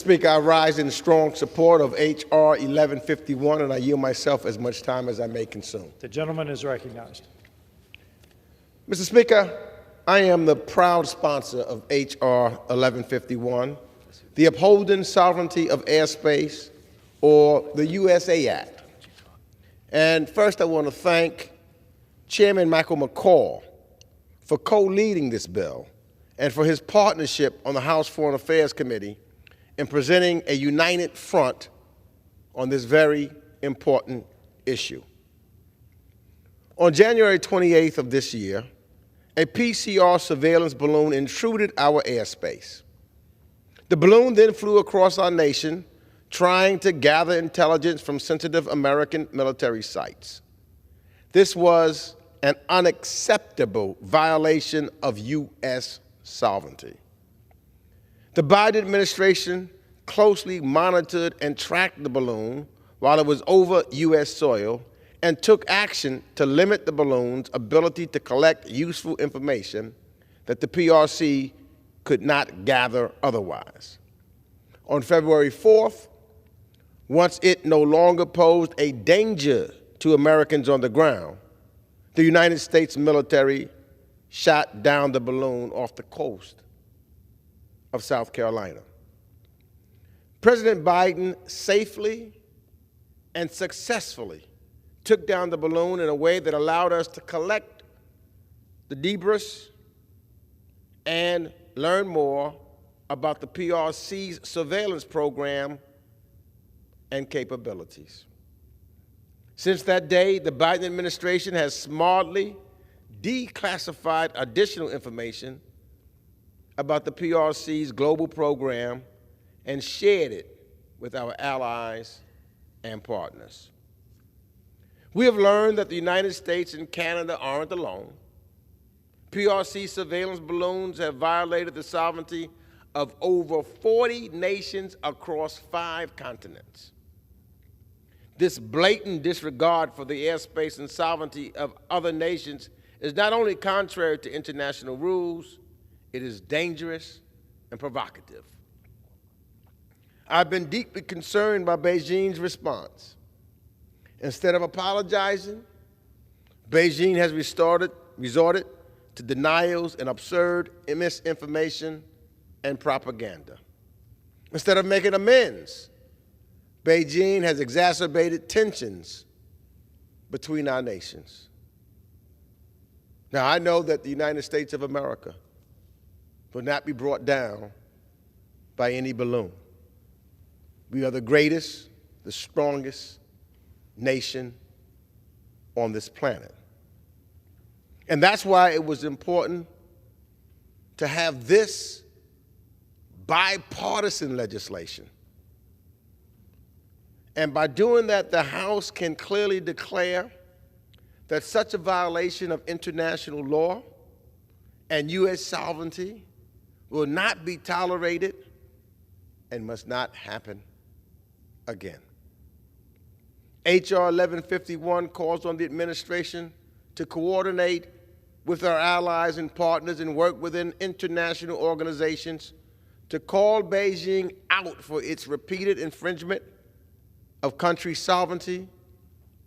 Speaker, I rise in strong support of H.R. 1151, and I yield myself as much time as I may consume. The gentleman is recognized. Mr. Speaker, I am the proud sponsor of H.R. 1151, the Upholding Sovereignty of Airspace, or the USA Act. And first I want to thank Chairman Michael McCall for co-leading this bill and for his partnership on the House Foreign Affairs Committee in presenting a united front on this very important issue. On January 28th of this year, a PCR surveillance balloon intruded our airspace. The balloon then flew across our nation, trying to gather intelligence from sensitive American military sites. This was an unacceptable violation of U.S. sovereignty. The Biden administration closely monitored and tracked the balloon while it was over U.S. soil and took action to limit the balloon's ability to collect useful information that the PRC could not gather otherwise. On February 4th, once it no longer posed a danger to Americans on the ground, the United States military shot down the balloon off the coast of South Carolina. President Biden safely and successfully took down the balloon in a way that allowed us to collect the debris and learn more about the PRC's surveillance program and capabilities. Since that day, the Biden administration has smartly declassified additional information about the PRC's global program and shared it with our allies and partners. We have learned that the United States and Canada aren't alone. PRC surveillance balloons have violated the sovereignty of over 40 nations across 5 continents. This blatant disregard for the airspace and sovereignty of other nations is not only contrary to international rules, it is dangerous and provocative. I've been deeply concerned by Beijing's response. Instead of apologizing, Beijing has resorted to denials and absurd misinformation and propaganda. Instead of making amends, Beijing has exacerbated tensions between our nations. Now, I know that the United States of America will not be brought down by any balloon. We are the greatest, the strongest nation on this planet. And that's why it was important to have this bipartisan legislation. And by doing that, the House can clearly declare that such a violation of international law and U.S. sovereignty will not be tolerated and must not happen again. H.R. 1151 calls on the administration to coordinate with our allies and partners and work within international organizations to call Beijing out for its repeated infringement of country sovereignty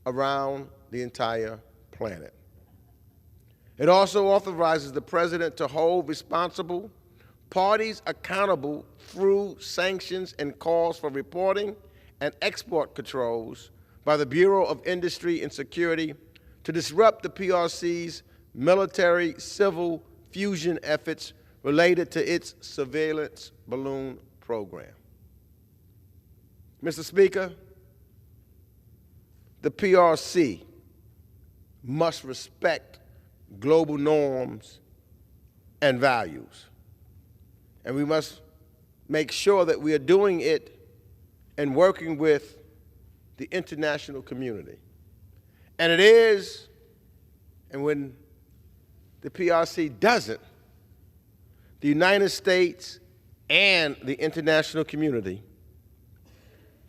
around the entire planet. It also authorizes the President to hold responsible parties accountable through sanctions and calls for reporting and export controls by the Bureau of Industry and Security to disrupt the PRC's military-civil fusion efforts related to its surveillance balloon program. Mr. Speaker, the PRC must respect global norms and values. And we must make sure that we are doing it and working with the international community. And it is, and when the PRC doesn't, the United States and the international community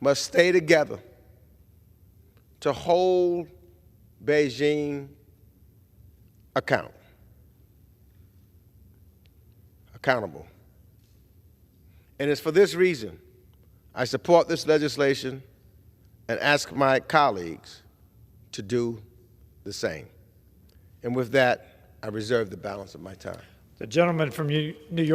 must stay together to hold Beijing accountable. And it's for this reason I support this legislation and ask my colleagues to do the same. And with that, I reserve the balance of my time. The gentleman from New York.